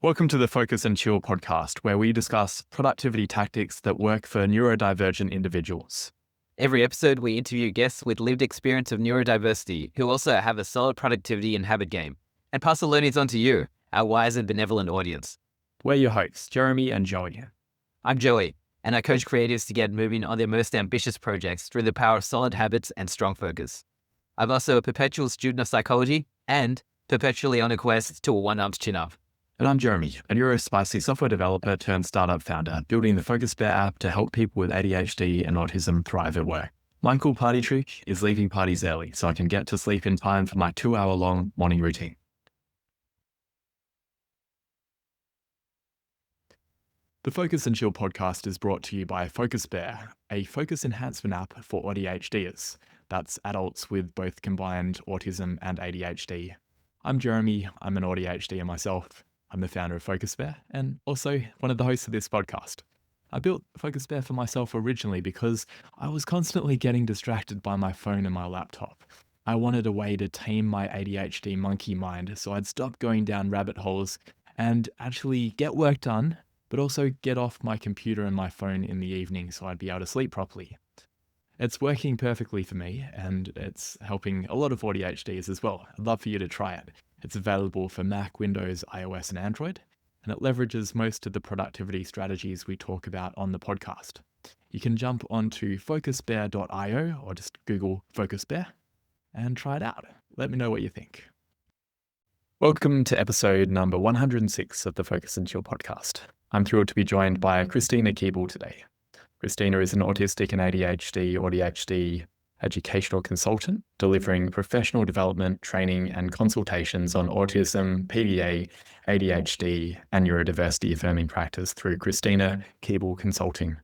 Welcome to the Focus and Chill podcast, where we discuss productivity tactics that work for neurodivergent individuals. Every episode, we interview guests with lived experience of neurodiversity who also have a solid productivity and habit game, and pass the learnings on to you, our wise and benevolent audience. We're your hosts, Jeremy and Joey. I'm Joey, and I coach creatives to get moving on their most ambitious projects through the power of solid habits and strong focus. I'm also a perpetual student of psychology and perpetually on a quest to a one-armed chin-up. And I'm Jeremy, a neurospicy software developer turned startup founder, building the Focus Bear app to help people with ADHD and autism thrive at work. My cool party trick is leaving parties early so I can get to sleep in time for my 2-hour-long morning routine. The Focus and Chill podcast is brought to you by Focus Bear, a focus enhancement app for ADHDers. That's adults with both combined autism and ADHD. I'm Jeremy, I'm an ADHDer myself. I'm the founder of Focus Bear and also one of the hosts of this podcast. I built Focus Bear for myself originally because I was constantly getting distracted by my phone and my laptop. I wanted a way to tame my ADHD monkey mind so I'd stop going down rabbit holes and actually get work done, but also get off my computer and my phone in the evening so I'd be able to sleep properly. It's working perfectly for me and it's helping a lot of ADHDs as well. I'd love for you to try it. It's available for Mac, Windows, iOS, and Android, and it leverages most of the productivity strategies we talk about on the podcast. You can jump onto focusbear.io or just Google Focus Bear and try it out. Let me know what you think. Welcome to episode number 106 of the Focus and Chill podcast. I'm thrilled to be joined by Christina Keeble today. Christina is an autistic and ADHD educational consultant, delivering professional development, training, and consultations on autism, PDA, ADHD, and neurodiversity affirming practice through Christina Keeble Consulting.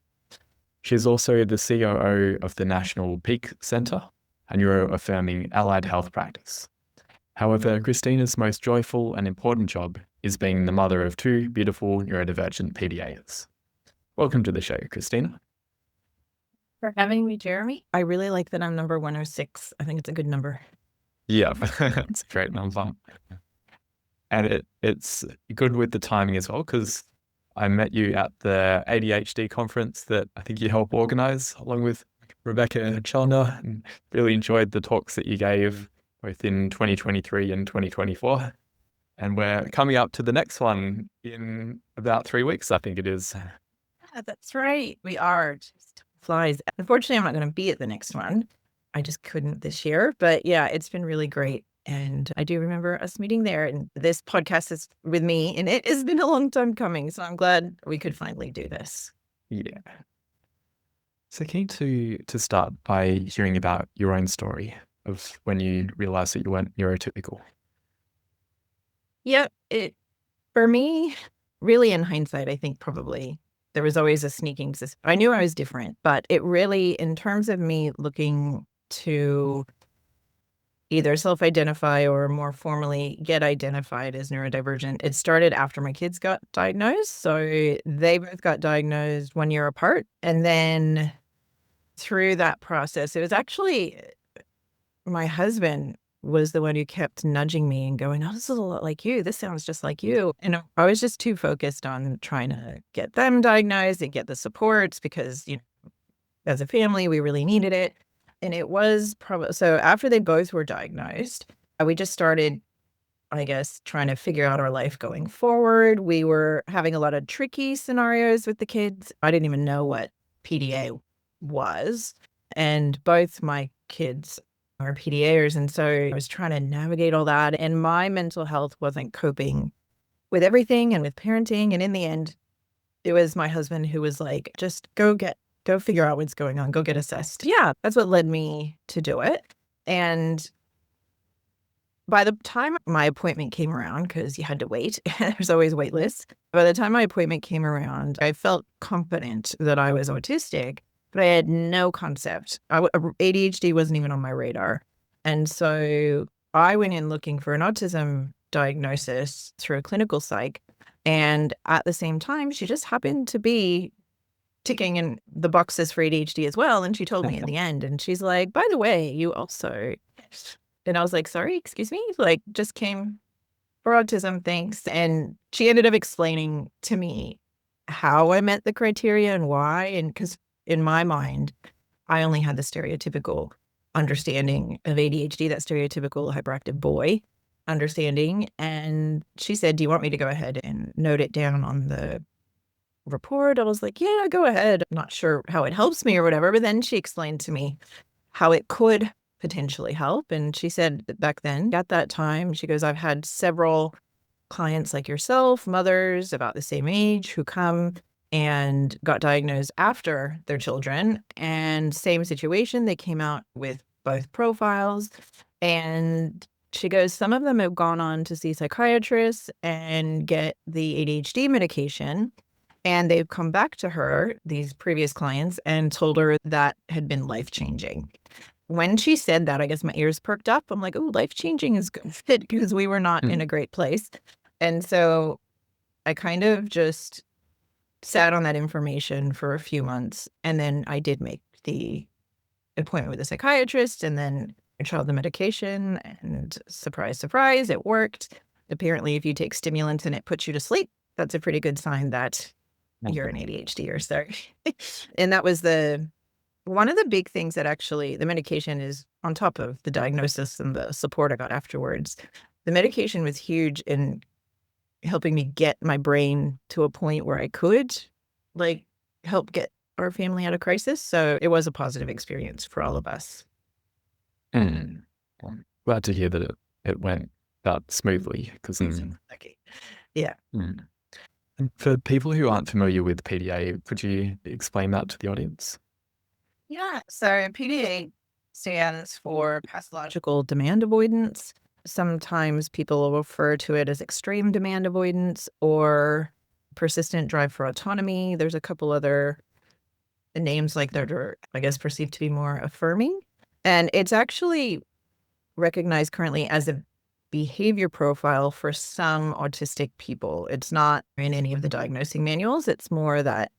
She's also the COO of the National Peak Centre, a neuro-affirming allied health practice. However, Christina's most joyful and important job is being the mother of 2 beautiful neurodivergent PDAs. Welcome to the show, Christina. For having me, Jeremy. I really like that I'm number 106. I think it's a good number. Yeah, it's a great number. And it's good with the timing as well, because I met you at the ADHD conference that I think you helped organize along with Rebecca Chalner, and really enjoyed the talks that you gave both in 2023 and 2024. And we're coming up to the next one in about 3 weeks, I think it is. Yeah, that's right. We are. Just flies. Unfortunately, I'm not going to be at the next one. I just couldn't this year. But yeah, it's been really great. And I do remember us meeting there. And this podcast is with me. And it has been a long time coming. So I'm glad we could finally do this. Yeah. So keen to start by hearing about your own story of when you realized that you weren't neurotypical. Yeah, for me, really in hindsight, I think probably there was always a sneaking suspicion. I knew I was different, but it really, in terms of me looking to either self-identify or more formally get identified as neurodivergent, it started after my kids got diagnosed. So they both got diagnosed 1 year apart. And then through that process, it was actually my husband was the one who kept nudging me and going, oh, this is a lot like you. This sounds just like you. And I was just too focused on trying to get them diagnosed and get the supports because, as a family, we really needed it. And it was probably, so after they both were diagnosed, we just started, I guess, trying to figure out our life going forward. We were having a lot of tricky scenarios with the kids. I didn't even know what PDA was. And both my kids are PDAers. And so I was trying to navigate all that. And my mental health wasn't coping with everything and with parenting. And in the end, it was my husband who was like, just go figure out what's going on. Go get assessed. Yeah, that's what led me to do it. And by the time my appointment came around, because you had to wait, there's always wait lists. By the time my appointment came around, I felt confident that I was autistic. But I had no concept. ADHD wasn't even on my radar. And so I went in looking for an autism diagnosis through a clinical psych. And at the same time, she just happened to be ticking in the boxes for ADHD as well. And she told me in the end, and she's like, by the way, you also, and I was like, sorry, excuse me, like just came for autism, thanks. And she ended up explaining to me how I met the criteria and why. And because in my mind, I only had the stereotypical understanding of ADHD, that stereotypical hyperactive boy understanding. And she said, do you want me to go ahead and note it down on the report? I was like, yeah, go ahead. I'm not sure how it helps me or whatever. But then she explained to me how it could potentially help. And she said that back then, at that time, she goes, I've had several clients like yourself, mothers about the same age, who come and got diagnosed after their children. And same situation, they came out with both profiles. And she goes, some of them have gone on to see psychiatrists and get the ADHD medication. And they've come back to her, these previous clients, and told her that had been life-changing. When she said that, I guess my ears perked up. I'm like, oh, life-changing is good, because we were not in a great place. And so I kind of just sat on that information for a few months. And then I did make the appointment with a psychiatrist, and then I tried the medication, and surprise, surprise, it worked. Apparently, if you take stimulants and it puts you to sleep, that's a pretty good sign that you're an ADHD or so. And that was one of the big things that actually the medication is on top of the diagnosis and the support I got afterwards. The medication was huge in helping me get my brain to a point where I could help get our family out of crisis. So it was a positive experience for all of us. I'm glad to hear that it went that smoothly. Because yeah. And for people who aren't familiar with PDA, could you explain that to the audience? Yeah. So PDA stands for Pathological Demand Avoidance. Sometimes people will refer to it as extreme demand avoidance or persistent drive for autonomy. There's a couple other names that are, I guess, perceived to be more affirming. And it's actually recognized currently as a behavior profile for some autistic people. It's not in any of the diagnosing manuals. It's more that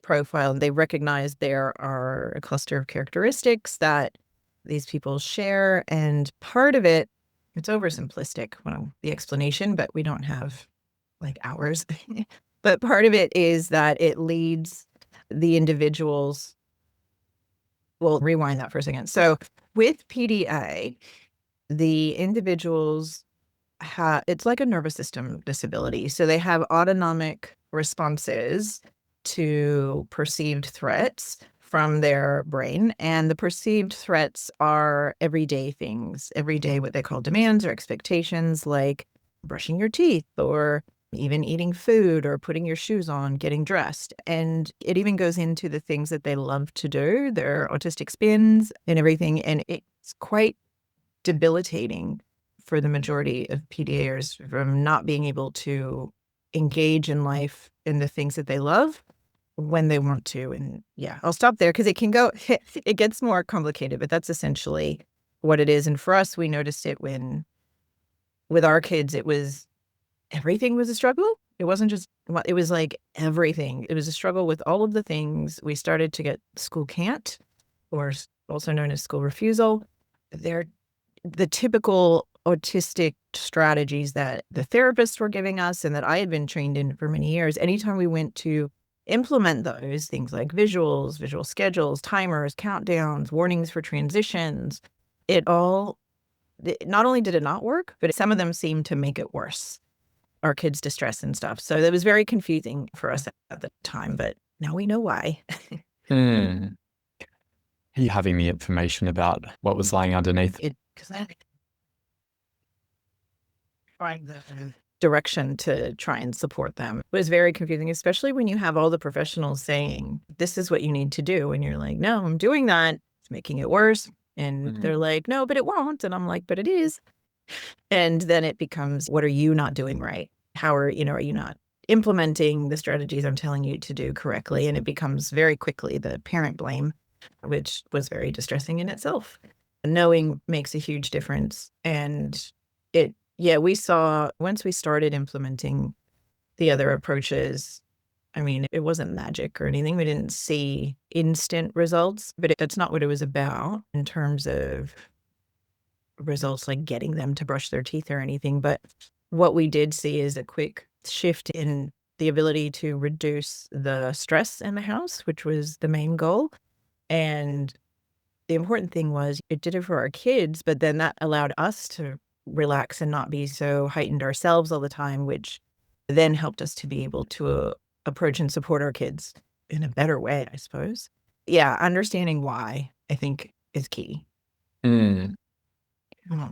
profile. They recognize there are a cluster of characteristics that these people share. And part of it, it's oversimplistic, the explanation, but we don't have hours. But part of it is that it leads the individuals. We'll rewind that for a second. So with PDA, the individuals it's like a nervous system disability. So they have autonomic responses to perceived threats from their brain. And the perceived threats are everyday things, everyday what they call demands or expectations, like brushing your teeth or even eating food or putting your shoes on, getting dressed. And it even goes into the things that they love to do, their autistic spins and everything. And it's quite debilitating for the majority of PDAers from not being able to engage in life in the things that they love when they want to. And yeah, I'll stop there because it gets more complicated, but that's essentially what it is. And for us, we noticed it with our kids, everything was a struggle. It wasn't just, it was everything. It was a struggle with all of the things. We started to get school can't, or also known as school refusal. They're the typical autistic strategies that the therapists were giving us and that I had been trained in for many years. Anytime we went to implement those things like visuals, visual schedules, timers, countdowns, warnings for transitions, not only did it not work, but some of them seemed to make it worse, our kids' distress and stuff. So it was very confusing for us at the time, but now we know why. Are you having the information about what was lying underneath? Find the direction to try and support them. It was very confusing, especially when you have all the professionals saying, this is what you need to do. And you're like, no, I'm doing that. It's making it worse. And they're like, no, but it won't. And I'm like, but it is. And then it becomes, what are you not doing right? How are you not implementing the strategies I'm telling you to do correctly? And it becomes very quickly the parent blame, which was very distressing in itself. Knowing makes a huge difference. And we saw once we started implementing the other approaches, I mean, it wasn't magic or anything. We didn't see instant results, but that's not what it was about in terms of results like getting them to brush their teeth or anything. But what we did see is a quick shift in the ability to reduce the stress in the house, which was the main goal. And the important thing was it did it for our kids, but then that allowed us to relax and not be so heightened ourselves all the time, which then helped us to be able to approach and support our kids in a better way, I suppose. Yeah, understanding why, I think, is key. Mm.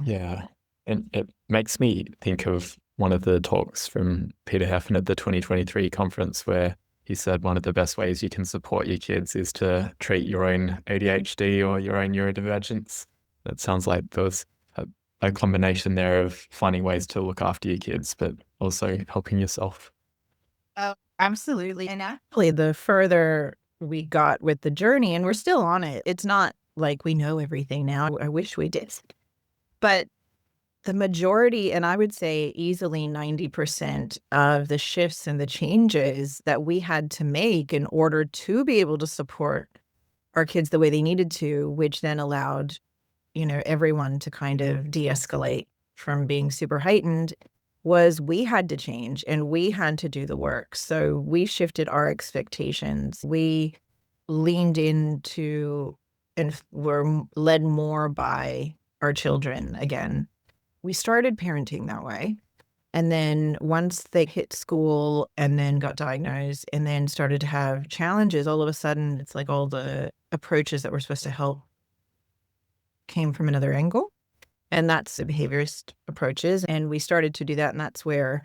Yeah. And it makes me think of one of the talks from Peter Heffen at the 2023 conference where he said one of the best ways you can support your kids is to treat your own ADHD or your own neurodivergence. It sounds like there was a combination there of finding ways to look after your kids, but also helping yourself. Oh, absolutely. And actually, the further we got with the journey, and we're still on it, it's not like we know everything now. I wish we did. But the majority, and I would say easily 90% of the shifts and the changes that we had to make in order to be able to support our kids the way they needed to, which then allowed, everyone to kind of de-escalate from being super heightened, was we had to change and we had to do the work. So we shifted our expectations. We leaned into and were led more by our children again. We started parenting that way. And then once they hit school and then got diagnosed and then started to have challenges, all of a sudden, it's like all the approaches that were supposed to help came from another angle. And that's the behaviorist approaches. And we started to do that. And that's where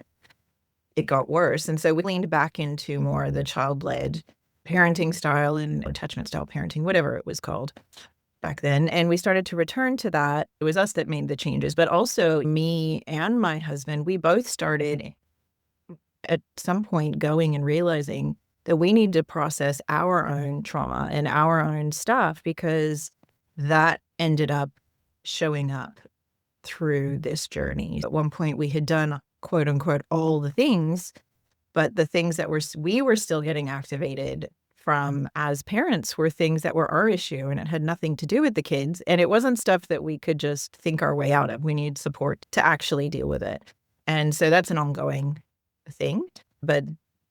it got worse. And so we leaned back into more the child-led parenting style and attachment style parenting, whatever it was called back then. And we started to return to that. It was us that made the changes, but also me and my husband, we both started at some point going and realizing that we need to process our own trauma and our own stuff because that ended up showing up through this journey. At one point we had done quote unquote all the things, but the things that we were still getting activated from as parents were things that were our issue, and it had nothing to do with the kids. And it wasn't stuff that we could just think our way out of. We need support to actually deal with it. And so that's an ongoing thing. But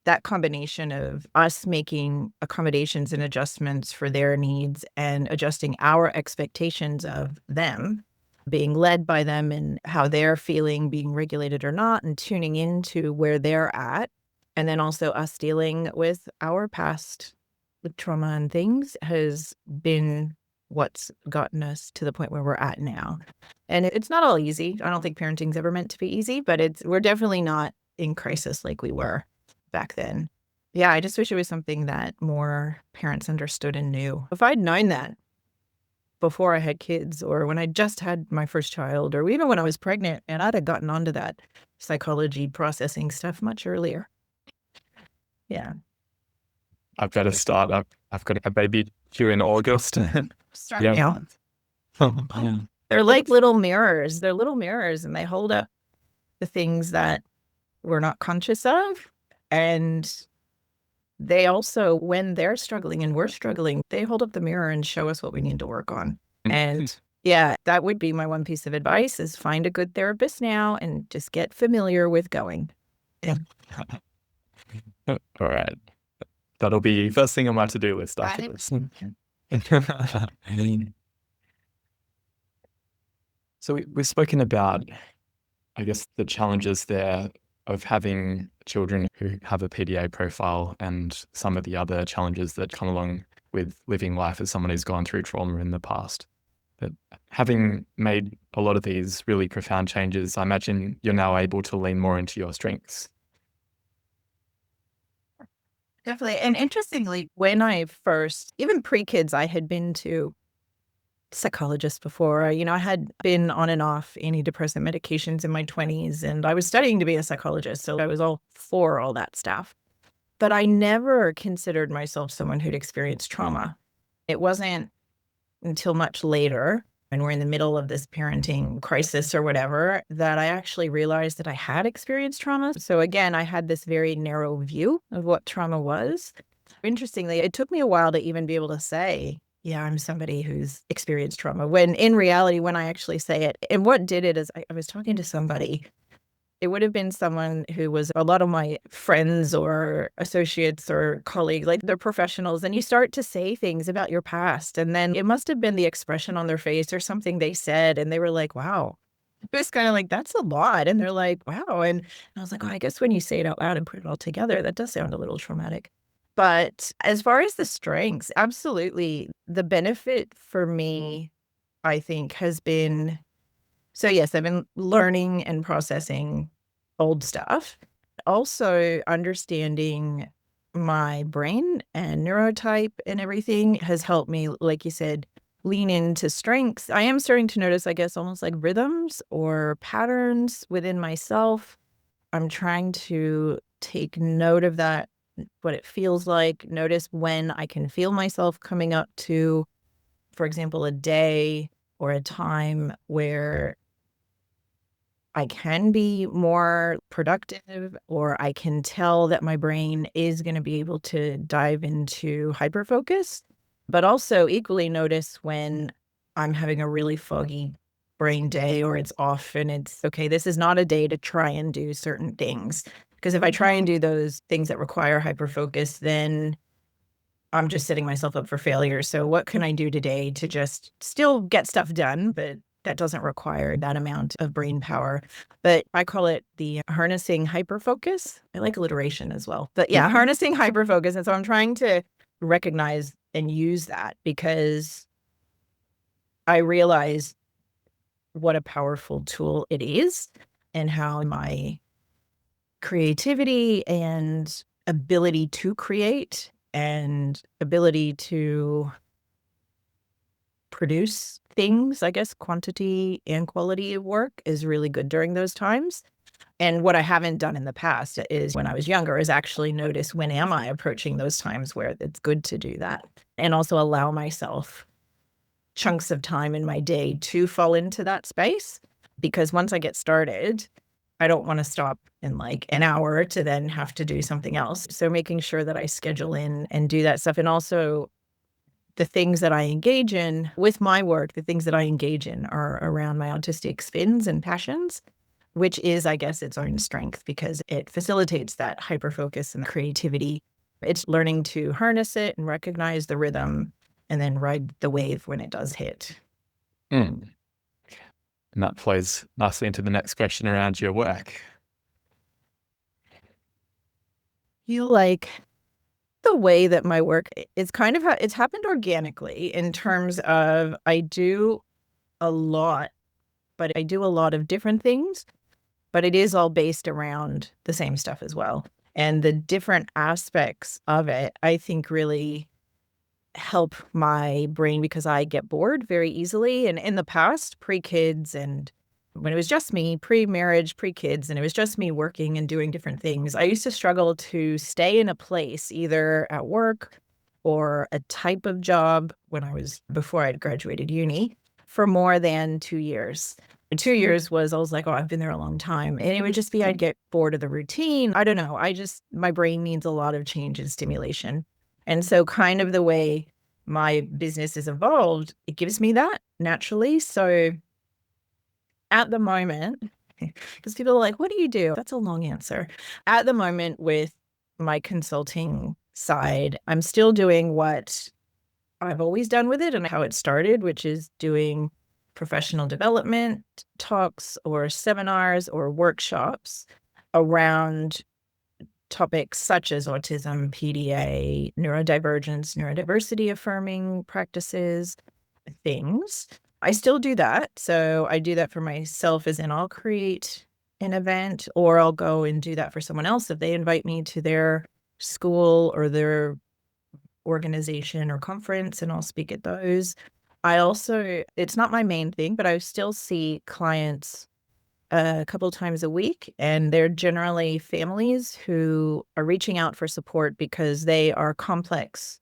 that combination of us making accommodations and adjustments for their needs and adjusting our expectations of them, being led by them and how they're feeling, being regulated or not, and tuning into where they're at. And then also us dealing with our past with trauma and things has been what's gotten us to the point where we're at now. And it's not all easy. I don't think parenting's ever meant to be easy, but we're definitely not in crisis like we were back then. Yeah, I just wish it was something that more parents understood and knew. If I'd known that before I had kids or when I just had my first child or even when I was pregnant, and I'd have gotten onto that psychology processing stuff much earlier. Yeah. I've got to start. I've got a baby due in August. Start Yeah. now. They're like little mirrors. They're little mirrors and they hold up the things that we're not conscious of. And they also, when they're struggling and we're struggling, they hold up the mirror and show us what we need to work on. And yeah, that would be my one piece of advice is find a good therapist now and just get familiar with going. Yeah. All right. That'll be first thing on my to-do list after this. So we've spoken about, I guess, the challenges there of having children who have a PDA profile and some of the other challenges that come along with living life as someone who's gone through trauma in the past. But having made a lot of these really profound changes, I imagine you're now able to lean more into your strengths. Definitely. And interestingly, when I first, even pre-kids, I had been to psychologists before. I had been on and off antidepressant medications in my 20s, and I was studying to be a psychologist, so I was all for all that stuff. But I never considered myself someone who'd experienced trauma. It wasn't until much later, and we're in the middle of this parenting crisis or whatever, that I actually realized that I had experienced trauma. So again, I had this very narrow view of what trauma was. Interestingly, it took me a while to even be able to say, yeah, I'm somebody who's experienced trauma, when in reality, when I actually say it, and what did it is I was talking to somebody it would have been someone who was a lot of my friends or associates or colleagues, like they're professionals, and you start to say things about your past. And then it must have been the expression on their face or something they said. And they were like, wow. It was kind of like, that's a lot. And they're like, wow. And I was like, oh, I guess when you say it out loud and put it all together, that does sound a little traumatic. But as far as the strengths, absolutely. The benefit for me, I think, has been, so yes, I've been learning and processing old stuff. Also understanding my brain and neurotype and everything has helped me, like you said, lean into strengths. I am starting to notice, I guess, almost like rhythms or patterns within myself. I'm trying to take note of that, what it feels like, notice when I can feel myself coming up to, for example, a day or a time where I can be more productive, or I can tell that my brain is going to be able to dive into hyperfocus, but also equally notice when I'm having a really foggy brain day or it's off and it's okay, this is not a day to try and do certain things. Because if I try and do those things that require hyperfocus, then I'm just setting myself up for failure. So what can I do today to just still get stuff done, but that doesn't require that amount of brain power? But I call it the harnessing hyperfocus. I like alliteration as well. But yeah, harnessing hyperfocus. And so I'm trying to recognize and use that because I realize what a powerful tool it is and how my creativity and ability to create and ability to produce things, I guess, quantity and quality of work is really good during those times. And what I haven't done in the past is when I was younger is actually notice when am I approaching those times where it's good to do that and also allow myself chunks of time in my day to fall into that space. Because once I get started, I don't want to stop in like an hour to then have to do something else. So making sure that I schedule in and do that stuff. And also the things that I engage in with my work, the things that I engage in are around my autistic spins and passions, which is, I guess, its own strength because it facilitates that hyperfocus and creativity. It's learning to harness it and recognize the rhythm and then ride the wave when it does hit. And that flows nicely into the next question around your work. Feel like the way that my work is kind of it's happened organically in terms of I do a lot, but I do a lot of different things, but it is all based around the same stuff as well. And the different aspects of it, I think, really help my brain because I get bored very easily. And in the past, pre-kids and when it was just me, pre-marriage, pre-kids, and it was just me working and doing different things, I used to struggle to stay in a place, either at work or a type of job before I'd graduated uni, for more than 2 years. And 2 years was, I was like, oh, I've been there a long time. And it would just be, I'd get bored of the routine. I don't know. My brain needs a lot of change and stimulation. And so kind of the way my business has evolved, it gives me that naturally. So at the moment, because people are like, what do you do? That's a long answer. At the moment with my consulting side, I'm still doing what I've always done with it and how it started, which is doing professional development talks or seminars or workshops around topics such as autism, PDA, neurodivergence, neurodiversity affirming practices, things. I still do that. So I do that for myself as in I'll create an event or I'll go and do that for someone else if they invite me to their school or their organization or conference and I'll speak at those. It's not my main thing, but I still see clients a couple times a week, and they're generally families who are reaching out for support because they are complex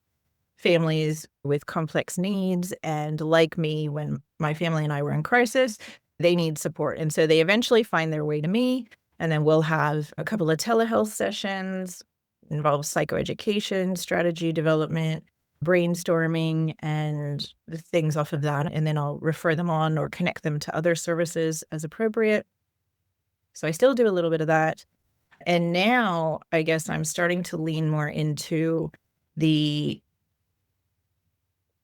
families with complex needs. And like me, when my family and I were in crisis, they need support. And so they eventually find their way to me, and then we'll have a couple of telehealth sessions, involve psychoeducation, strategy development, brainstorming, and the things off of that. And then I'll refer them on or connect them to other services as appropriate. So I still do a little bit of that. And now I guess I'm starting to lean more into the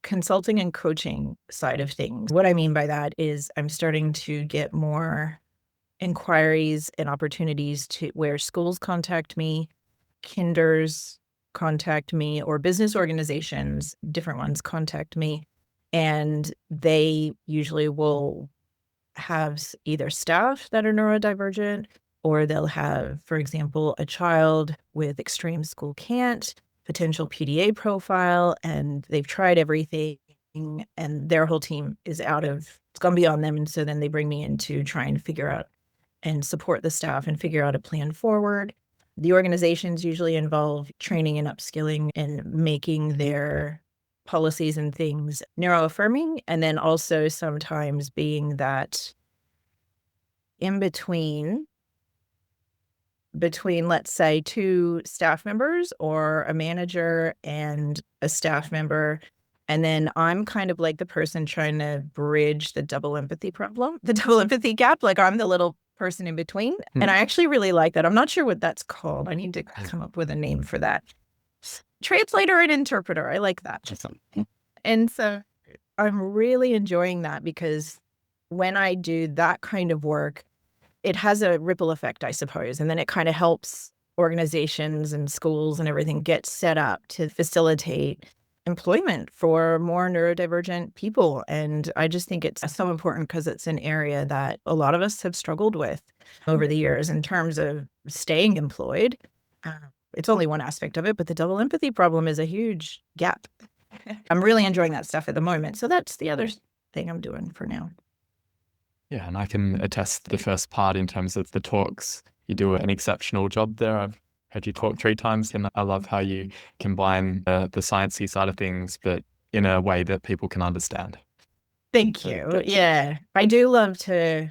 consulting and coaching side of things. What I mean by that is I'm starting to get more inquiries and opportunities to where schools contact me, kinders contact me, or business organizations, different ones contact me. And they usually will have either staff that are neurodivergent, or they'll have, for example, a child with extreme school can't, potential PDA profile, and they've tried everything and their whole team is it's gone beyond them. And so then they bring me in to try and figure out and support the staff and figure out a plan forward. The organizations usually involve training and upskilling and making their policies and things neuro-affirming, and then also sometimes being that in between, let's say, two staff members or a manager and a staff member. And then I'm kind of like the person trying to bridge the double empathy problem, the double empathy gap. Like I'm the little person in between. And I actually really like that. I'm not sure what that's called. I need to come up with a name for that. Translator and interpreter. I like that. And so I'm really enjoying that because when I do that kind of work, it has a ripple effect, I suppose. And then it kind of helps organizations and schools and everything get set up to facilitate employment for more neurodivergent people. And I just think it's so important because it's an area that a lot of us have struggled with over the years in terms of staying employed. It's only one aspect of it, but the double empathy problem is a huge gap. I'm really enjoying that stuff at the moment. So that's the other thing I'm doing for now. Yeah, and I can attest to the first part in terms of the talks. You do an exceptional job there. I've heard you talk 3 times, and I love how you combine the sciencey side of things, but in a way that people can understand. Thank you. Yeah, I do love to.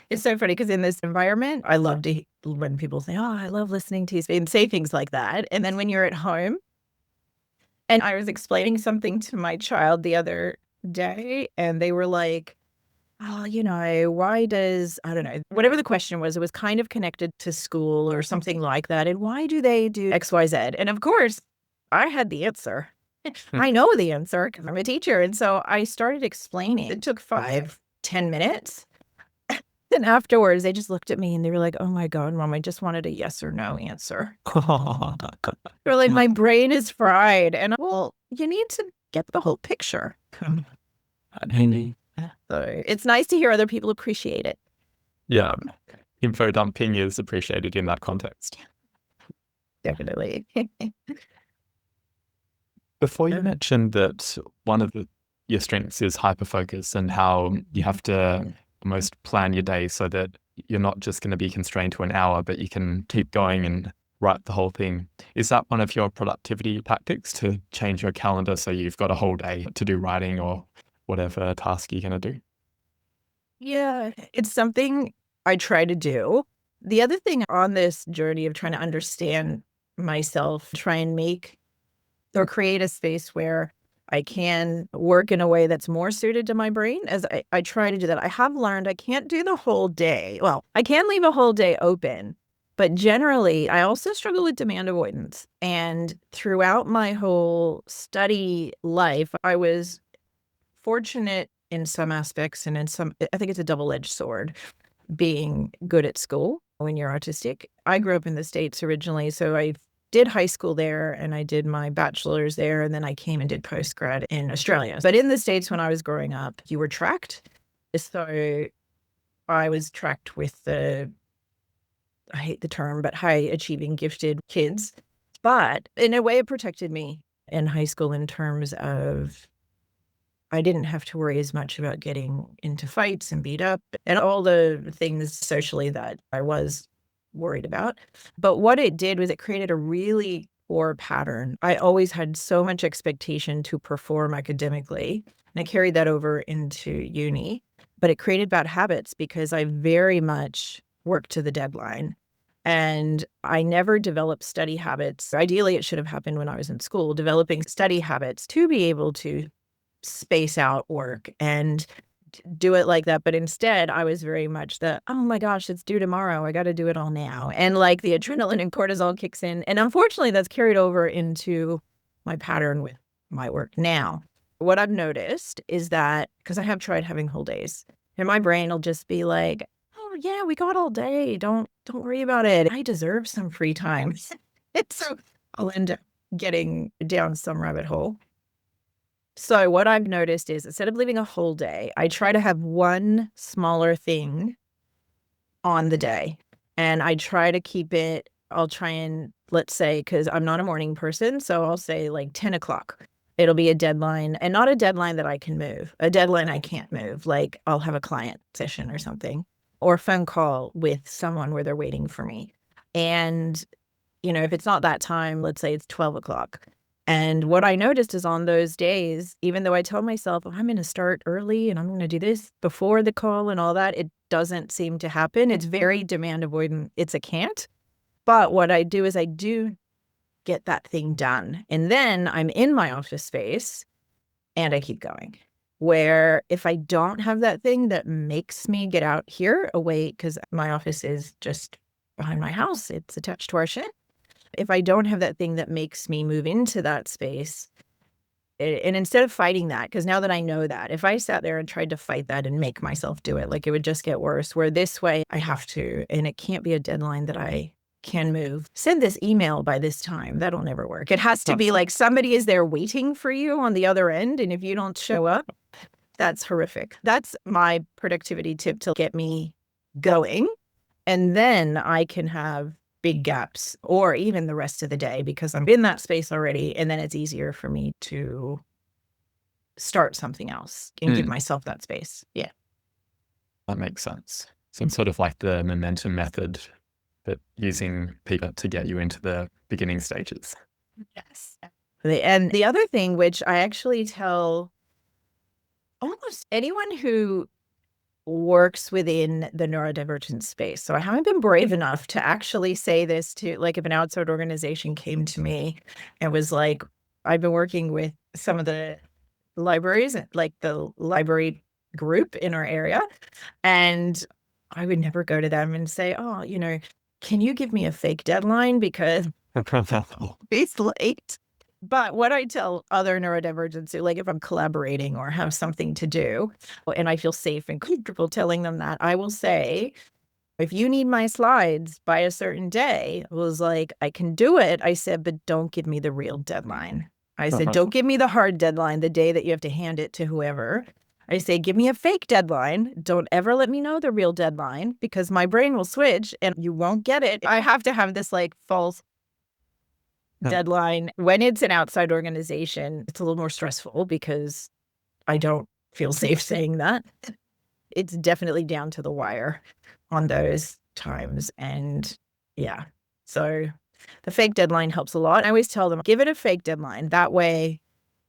It's so funny because in this environment, I love to when people say, "Oh, I love listening to you," and say things like that. And then when you're at home, and I was explaining something to my child the other day, and they were like, "Oh, why does, I don't know, whatever the question was, it was kind of connected to school or something like that. And why do they do X, Y, Z?" And of course, I had the answer. I know the answer because I'm a teacher. And so I started explaining. It took 5-10 minutes. And afterwards, they just looked at me and they were like, "Oh my God, Mom, I just wanted a yes or no answer." They're like, "My brain is fried." And well, you need to get the whole picture. So it's nice to hear other people appreciate it. Yeah. Info dumping is appreciated in that context. Definitely. Before you mentioned that one of your strengths is hyperfocus and how you have to almost plan your day so that you're not just going to be constrained to an hour, but you can keep going and write the whole thing. Is that one of your productivity tactics, to change your calendar so you've got a whole day to do writing or whatever task you're going to do? Yeah, it's something I try to do. The other thing on this journey of trying to understand myself, try and make or create a space where I can work in a way that's more suited to my brain, as I try to do that. I have learned I can't do the whole day. Well, I can leave a whole day open, but generally I also struggle with demand avoidance. And throughout my whole study life, I was fortunate in some aspects, and in some, I think it's a double-edged sword, being good at school when you're autistic. I grew up in the States originally, so I did high school there and I did my bachelor's there, and then I came and did postgrad in Australia. But in the States, when I was growing up, you were tracked. So I was tracked with I hate the term, but high achieving gifted kids. But in a way, it protected me in high school in terms of I didn't have to worry as much about getting into fights and beat up and all the things socially that I was worried about. But what it did was it created a really poor pattern. I always had so much expectation to perform academically, and I carried that over into uni. But it created bad habits because I very much worked to the deadline. And I never developed study habits. Ideally, it should have happened when I was in school, developing study habits to be able to space out work and do it like that. But instead, I was very much oh my gosh, it's due tomorrow. I got to do it all now. And like the adrenaline and cortisol kicks in. And unfortunately, that's carried over into my pattern with my work now. What I've noticed is that, because I have tried having whole days, and my brain will just be like, oh yeah, we got all day. Don't worry about it. I deserve some free time. And so I'll end up getting down some rabbit hole. So what I've noticed is, instead of leaving a whole day, I try to have one smaller thing on the day. And I try to keep it, I'll try and, let's say, because I'm not a morning person, so I'll say like 10 o'clock. It'll be a deadline, and not a deadline that I can move, a deadline I can't move. Like I'll have a client session or something, or a phone call with someone where they're waiting for me. And, if it's not that time, let's say it's 12 o'clock. And what I noticed is, on those days, even though I tell myself, I'm going to start early and I'm going to do this before the call and all that, it doesn't seem to happen. It's very demand avoidant. It's a can't. But what I do is I do get that thing done. And then I'm in my office space and I keep going. Where if I don't have that thing that makes me get out here away, because my office is just behind my house, it's attached to our shed. If I don't have that thing that makes me move into that space, and instead of fighting that, because now that I know that, if I sat there and tried to fight that and make myself do it, like it would just get worse. Where this way I have to, and it can't be a deadline that I can move. Send this email by this time. That'll never work. It has to be like somebody is there waiting for you on the other end. And if you don't show up, that's horrific. That's my productivity tip to get me going. And then I can have big gaps, or even the rest of the day, because I'm in that space already. And then it's easier for me to start something else and give myself that space. Yeah. That makes sense. So it's sort of like the momentum method, but using people to get you into the beginning stages. Yes. And the other thing, which I actually tell almost anyone who works within the neurodivergent space. So I haven't been brave enough to actually say this to, like, if an outside organization came to me and was like, I've been working with some of the libraries, like the library group in our area, and I would never go to them and say, oh, can you give me a fake deadline because it's late? But what I tell other neurodivergents, like if I'm collaborating or have something to do, and I feel safe and comfortable telling them that, I will say, if you need my slides by a certain day, I was like, I can do it. I said, but don't give me the real deadline. I said, don't give me the hard deadline, the day that you have to hand it to whoever. I say, give me a fake deadline. Don't ever let me know the real deadline, because my brain will switch and you won't get it. I have to have this like false deadline. When it's an outside organization, it's a little more stressful because I don't feel safe saying that. It's definitely down to the wire on those times. And yeah, so the fake deadline helps a lot. I always tell them, give it a fake deadline. That way,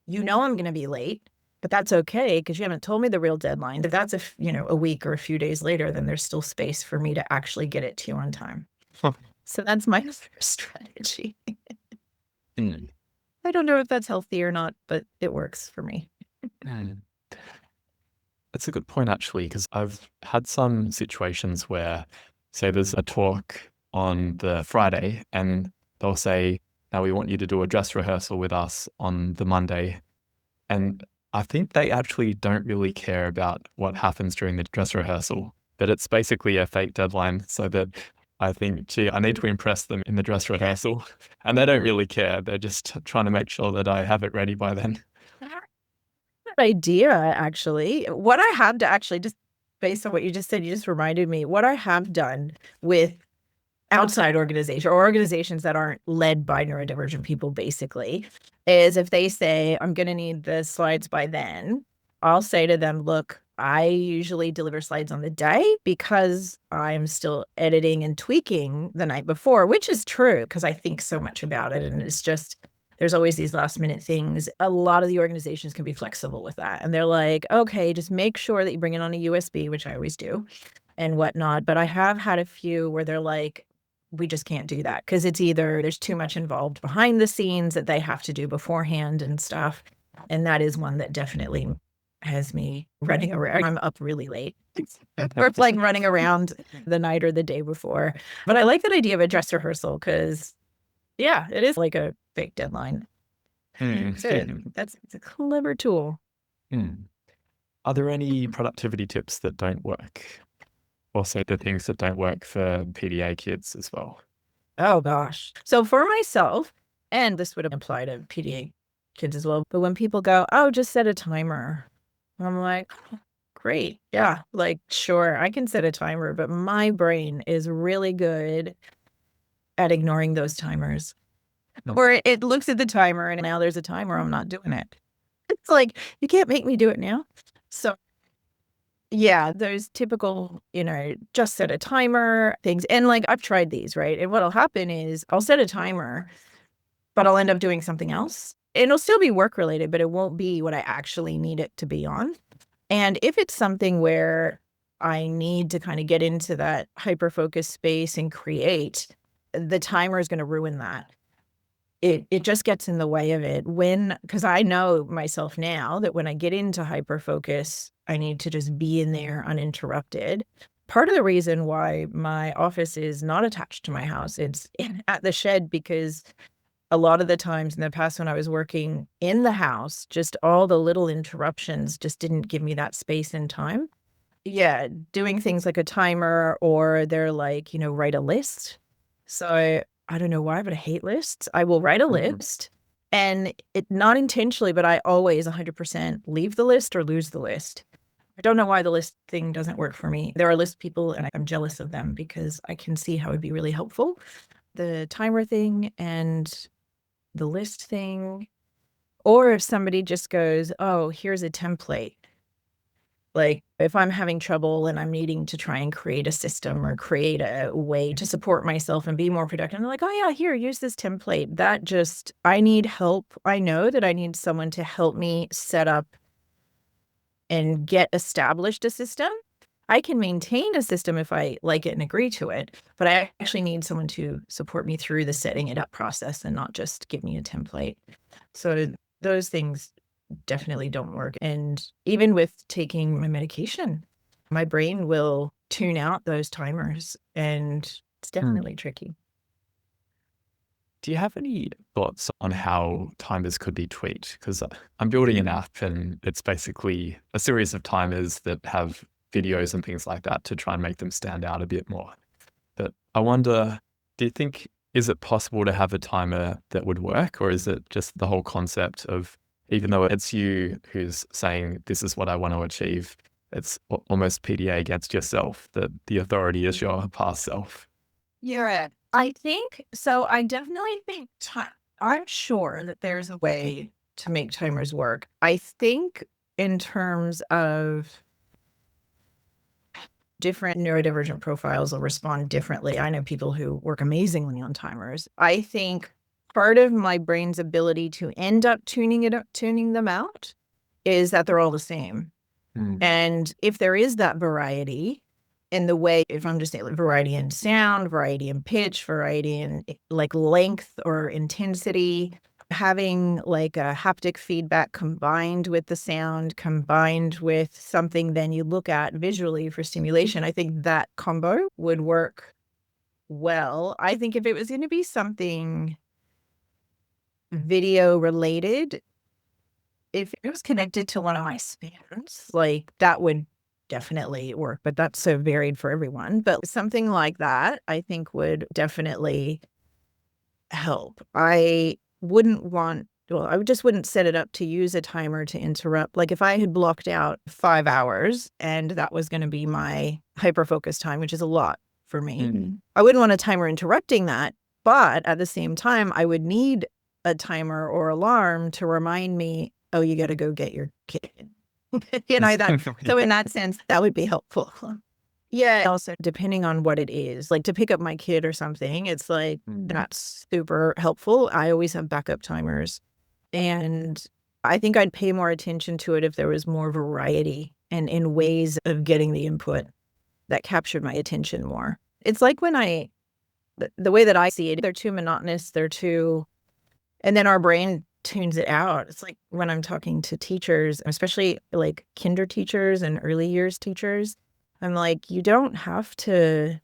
I'm going to be late, but that's okay because you haven't told me the real deadline. If that's a week or a few days later, then there's still space for me to actually get it to you on time. So that's my strategy. I don't know if that's healthy or not, but it works for me. That's a good point, actually, because I've had some situations where, say, there's a talk on the Friday and they'll say, now we want you to do a dress rehearsal with us on the Monday. And I think they actually don't really care about what happens during the dress rehearsal, but it's basically a fake deadline so that I think, gee, I need to impress them in the dress rehearsal. And they don't really care. They're just trying to make sure that I have it ready by then. Good idea, actually. What I have to actually, just based on what you just said, you just reminded me, what I have done with outside organizations or organizations that aren't led by neurodivergent people, basically, is if they say, I'm going to need the slides by then, I'll say to them, look, I usually deliver slides on the day because I'm still editing and tweaking the night before, which is true because I think so much about it. And it's just, there's always these last minute things. A lot of the organizations can be flexible with that. And they're like, okay, just make sure that you bring it on a USB, which I always do and whatnot. But I have had a few where they're like, we just can't do that because it's either there's too much involved behind the scenes that they have to do beforehand and stuff. And that is one that definitely has me running around. I'm up really late. Or like running around the night or the day before. But I like that idea of a dress rehearsal because, yeah, it is like a fake deadline. It's a clever tool. Are there any productivity tips that don't work? Also, the things that don't work for PDA kids as well. Oh, gosh. So for myself, and this would apply to PDA kids as well, but when people go, oh, just set a timer, I'm like, great. Yeah, like, sure, I can set a timer, but my brain is really good at ignoring those timers. No. Or it looks at the timer and now there's a timer, I'm not doing it. It's like, you can't make me do it now. So yeah, those typical, just set a timer things. And like, I've tried these, right? And what'll happen is I'll set a timer, but I'll end up doing something else. And it'll still be work related, but it won't be what I actually need it to be on. And if it's something where I need to kind of get into that hyper-focus space and create, the timer is going to ruin that. It just gets in the way of it because I know myself now that when I get into hyper-focus, I need to just be in there uninterrupted. Part of the reason why my office is not attached to my house, it's at the shed, because a lot of the times in the past when I was working in the house, just all the little interruptions just didn't give me that space and time. Yeah, doing things like a timer, or they're like, write a list. So I don't know why, but I hate lists. I will write a list, and it not intentionally, but I always 100% leave the list or lose the list. I don't know why the list thing doesn't work for me. There are list people, and I'm jealous of them because I can see how it'd be really helpful. The timer thing and the list thing, or if somebody just goes, oh, here's a template. Like if I'm having trouble and I'm needing to try and create a system or create a way to support myself and be more productive, I'm like, oh yeah, here, use this template. I need help. I know that I need someone to help me set up and get established a system. I can maintain a system if I like it and agree to it, but I actually need someone to support me through the setting it up process and not just give me a template. So those things definitely don't work. And even with taking my medication, my brain will tune out those timers, and it's definitely tricky. Do you have any thoughts on how timers could be tweaked? Because I'm building an app and it's basically a series of timers that have videos and things like that to try and make them stand out a bit more. But I wonder, do you think, is it possible to have a timer that would work? Or is it just the whole concept of, even though it's you who's saying, this is what I want to achieve, it's almost PDA against yourself, that the authority is your past self? Yeah, I think so. I definitely think I'm sure that there's a way to make timers work. I think in terms of different neurodivergent profiles will respond differently. I know people who work amazingly on timers. I think part of my brain's ability to end up tuning them out is that they're all the same. And if there is that variety in the way, if I'm just saying like variety in sound, variety in pitch, variety in like length or intensity, having like a haptic feedback combined with the sound, combined with something then you look at visually for stimulation, I think that combo would work well. I think if it was going to be something video related, if it was connected to one of my spans, like that would definitely work, but that's so varied for everyone. But something like that, I think would definitely help. I just wouldn't set it up to use a timer to interrupt. Like if I had blocked out 5 hours and that was going to be my hyper-focus time, which is a lot for me, I wouldn't want a timer interrupting that. But at the same time, I would need a timer or alarm to remind me, oh, you got to go get your kid. So in that sense, that would be helpful. Yeah. Also, depending on what it is, like to pick up my kid or something, it's like that's super helpful. I always have backup timers. And I think I'd pay more attention to it if there was more variety and in ways of getting the input that captured my attention more. It's like when the way that I see it, they're too monotonous, and then our brain tunes it out. It's like when I'm talking to teachers, especially like kinder teachers and early years teachers, I'm like, you don't have to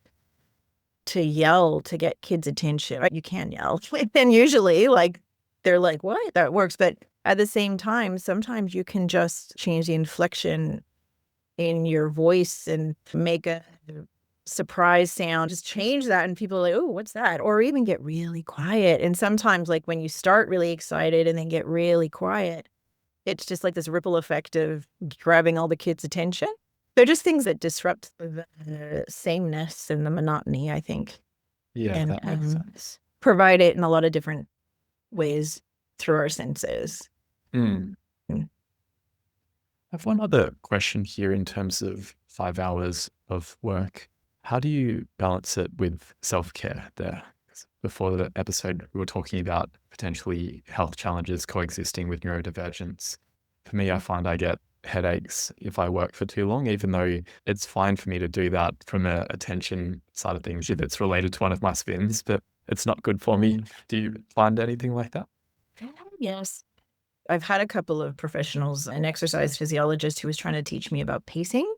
yell to get kids' attention. You can yell. And usually like they're like, what? That works. But at the same time, sometimes you can just change the inflection in your voice and make a surprise sound, just change that, and people are like, oh, what's that? Or even get really quiet. And sometimes like when you start really excited and then get really quiet, it's just like this ripple effect of grabbing all the kids' attention. They're just things that disrupt the sameness and the monotony, I think. Yeah, and that makes sense. provide it in a lot of different ways through our senses. Mm. I have one other question here in terms of 5 hours of work. How do you balance it with self-care there? Before the episode, we were talking about potentially health challenges coexisting with neurodivergence. For me, I find I get headaches if I work for too long, even though it's fine for me to do that from a attention side of things if it's related to one of my spins, but it's not good for me. Do you find anything like that? Yes. I've had a couple of professionals, an exercise physiologist who was trying to teach me about pacing.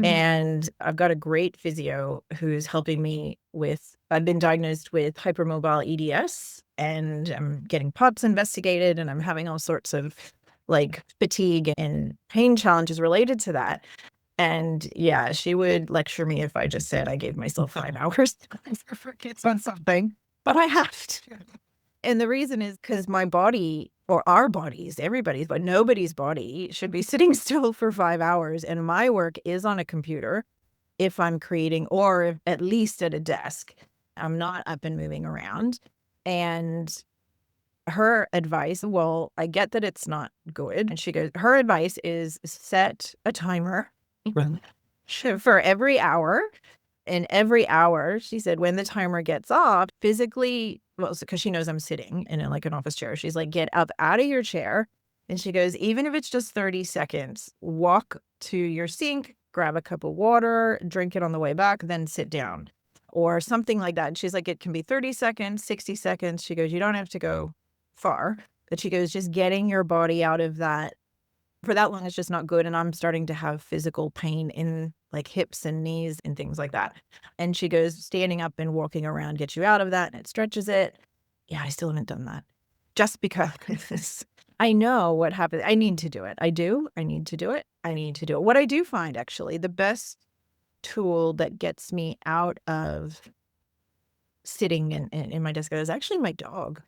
And I've got a great physio who's helping me with, I've been diagnosed with hypermobile EDS, and I'm getting POTS investigated, and I'm having all sorts of like fatigue and pain challenges related to that. And yeah, she would lecture me if I just said I gave myself 5 hours to focus on something, but I have to. And the reason is because my body, or our bodies, everybody's, but nobody's body should be sitting still for 5 hours. And my work is on a computer if I'm creating, or at least at a desk. I'm not up and moving around. And her advice, well, I get that it's not good. And she goes, her advice is set a timer for every hour. And every hour, she said, when the timer gets off, physically, well, because she knows I'm sitting in like an office chair, she's like, get up out of your chair. And she goes, even if it's just 30 seconds, walk to your sink, grab a cup of water, drink it on the way back, then sit down or something like that. And she's like, it can be 30 seconds, 60 seconds. She goes, you don't have to go far. But she goes, just getting your body out of that for that long is just not good. And I'm starting to have physical pain in like hips and knees and things like that. And she goes, standing up and walking around gets you out of that, and it stretches it. Yeah, I still haven't done that. Just because I know what happens. I need to do it. I do. I need to do it. I need to do it. What I do find, actually, the best tool that gets me out of sitting in my desk is actually my dog.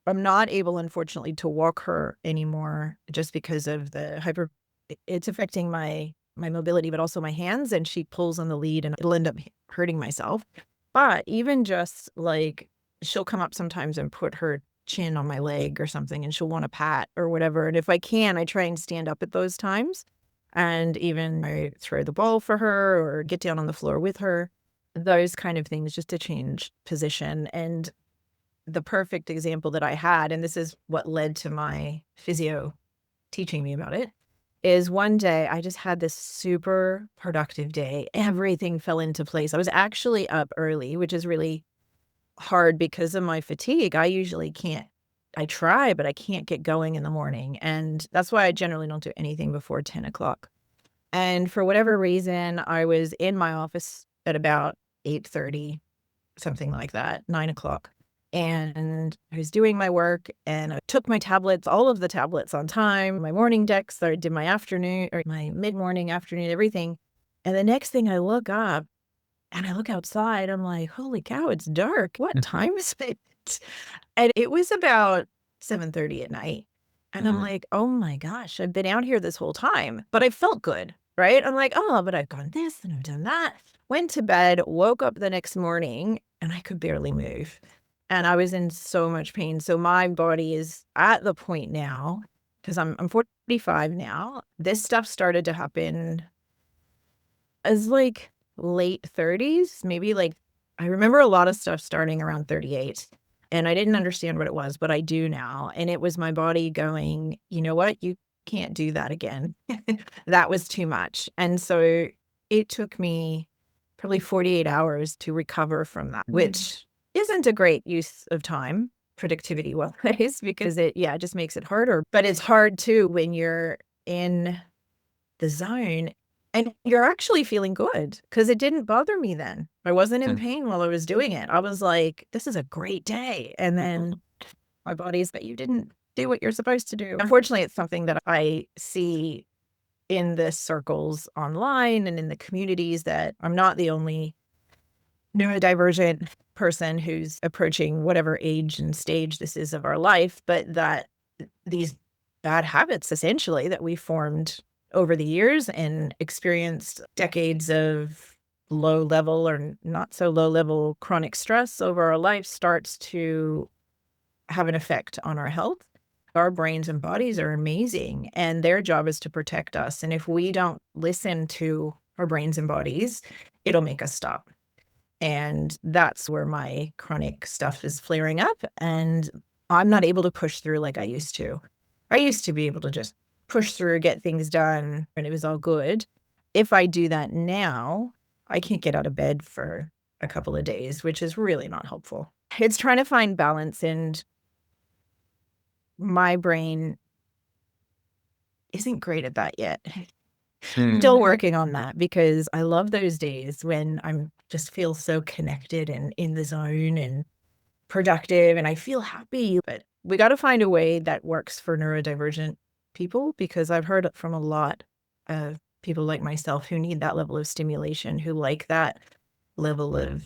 I'm not able, unfortunately, to walk her anymore just because of the it's affecting my mobility, but also my hands, and she pulls on the lead and it'll end up hurting myself. But even just like, she'll come up sometimes and put her chin on my leg or something, and she'll want a pat or whatever. And if I can, I try and stand up at those times, and even I throw the ball for her or get down on the floor with her, those kind of things, just to change position. And the perfect example that I had, and this is what led to my physio teaching me about it, is one day I just had this super productive day. Everything fell into place. I was actually up early, which is really hard because of my fatigue. I usually can't, I try, but I can't get going in the morning. And that's why I generally don't do anything before 10 o'clock. And for whatever reason, I was in my office at about 8:30, something like that, 9 o'clock. And I was doing my work, and I took my tablets, all of the tablets on time, my morning decks, I did my afternoon or my mid-morning, afternoon, everything. And the next thing I look up and I look outside, I'm like, holy cow, it's dark. What time is it? And it was about 7:30 at night. And I'm like, oh my gosh, I've been out here this whole time, but I felt good, right? I'm like, oh, but I've done this and I've done that. Went to bed, woke up the next morning, and I could barely move. And I was in so much pain. So my body is at the point now, because I'm 45 now. This stuff started to happen as like late 30s, maybe like, I remember a lot of stuff starting around 38. And I didn't understand what it was, but I do now. And it was my body going, you know what? You can't do that again. That was too much. And so it took me probably 48 hours to recover from that, which isn't a great use of time productivity wise because it just makes it harder. But it's hard too when you're in the zone and you're actually feeling good because it didn't bother me then. I wasn't in pain while I was doing it. I was like, this is a great day. And then my body's, but you didn't do what you're supposed to do. Unfortunately, it's something that I see in the circles online and in the communities that I'm not the only neurodivergent person who's approaching whatever age and stage this is of our life, but that these bad habits essentially that we formed over the years and experienced decades of low level or not so low level chronic stress over our life starts to have an effect on our health. Our brains and bodies are amazing and their job is to protect us. And if we don't listen to our brains and bodies, it'll make us stop. And that's where my chronic stuff is flaring up. And I'm not able to push through like I used to. I used to be able to just push through, get things done, and it was all good. If I do that now, I can't get out of bed for a couple of days, which is really not helpful. It's trying to find balance, and my brain isn't great at that yet. Still working on that because I love those days when I'm just feel so connected and in the zone and productive and I feel happy. But we got to find a way that works for neurodivergent people because I've heard from a lot of people like myself who need that level of stimulation, who like that level of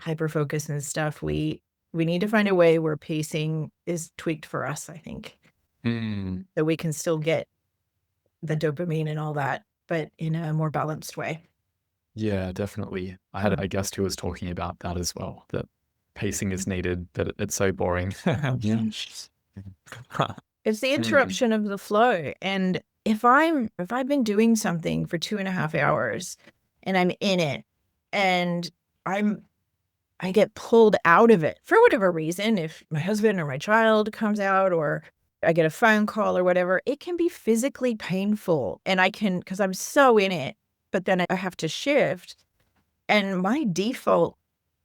hyperfocus and stuff. We need to find a way where pacing is tweaked for us, I think, that we can still get the dopamine and all that, but in a more balanced way. Yeah, definitely. I had a guest who was talking about that as well, that pacing is needed, but it's so boring. It's the interruption of the flow. And if I've been doing something for 2.5 hours and I'm in it and I get pulled out of it for whatever reason, if my husband or my child comes out or I get a phone call or whatever, it can be physically painful. And because I'm so in it, but then I have to shift. And my default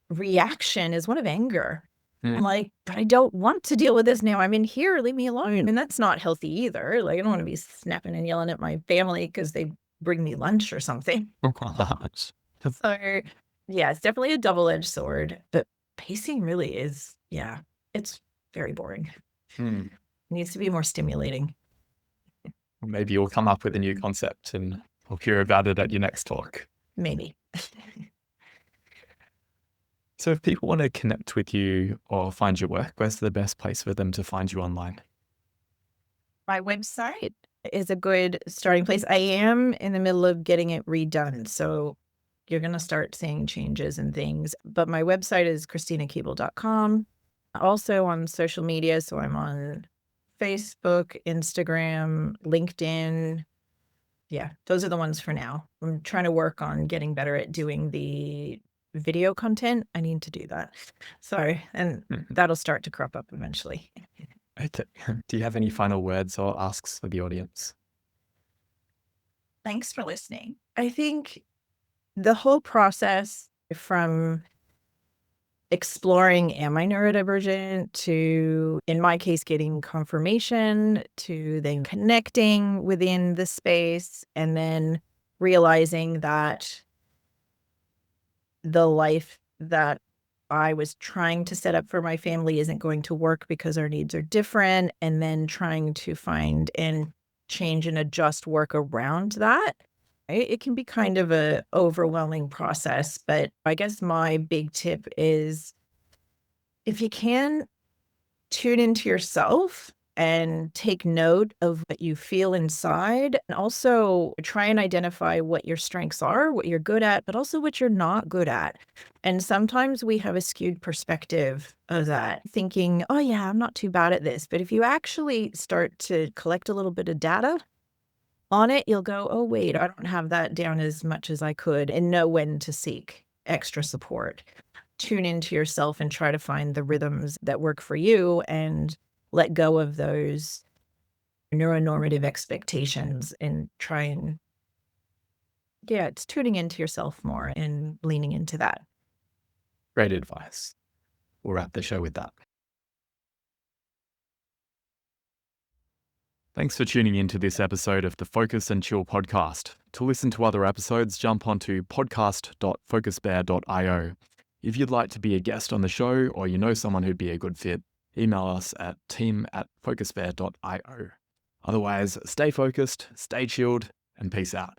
reaction is one of anger. I'm like, but I don't want to deal with this now. I'm in here. Leave me alone. And that's not healthy either. Like, I don't want to be snapping and yelling at my family because they bring me lunch or something. So, yeah, it's definitely a double-edged sword. But pacing really is, it's very boring. It needs to be more stimulating. Maybe you'll come up with a new concept and we'll hear about it at your next talk. Maybe. So if people want to connect with you or find your work, where's the best place for them to find you online? My website is a good starting place. I am in the middle of getting it redone, so you're going to start seeing changes and things. But my website is ChristinaKeeble.com. Also on social media, so I'm on Facebook, Instagram, LinkedIn. Yeah, those are the ones for now. I'm trying to work on getting better at doing the video content. I need to do that. Sorry. And that'll start to crop up eventually. Okay. Do you have any final words or asks for the audience? Thanks for listening. I think the whole process from exploring, am I neurodivergent, to, in my case, getting confirmation, to then connecting within the space, and then realizing that the life that I was trying to set up for my family isn't going to work because our needs are different, and then trying to find and change and adjust work around that. It can be kind of a overwhelming process, but I guess my big tip is if you can tune into yourself and take note of what you feel inside, and also try and identify what your strengths are, what you're good at, but also what you're not good at. And sometimes we have a skewed perspective of that, thinking, oh yeah, I'm not too bad at this. But if you actually start to collect a little bit of data on it, you'll go, oh wait, I don't have that down as much as I could, and know when to seek extra support. Tune into yourself and try to find the rhythms that work for you and let go of those neuronormative expectations and try and, it's tuning into yourself more and leaning into that. Great advice. We'll wrap the show with that. Thanks for tuning in to this episode of the Focus and Chill podcast. To listen to other episodes, jump onto podcast.focusbear.io. If you'd like to be a guest on the show or you know someone who'd be a good fit, email us at team@focusbear.io. Otherwise, stay focused, stay chilled, and peace out.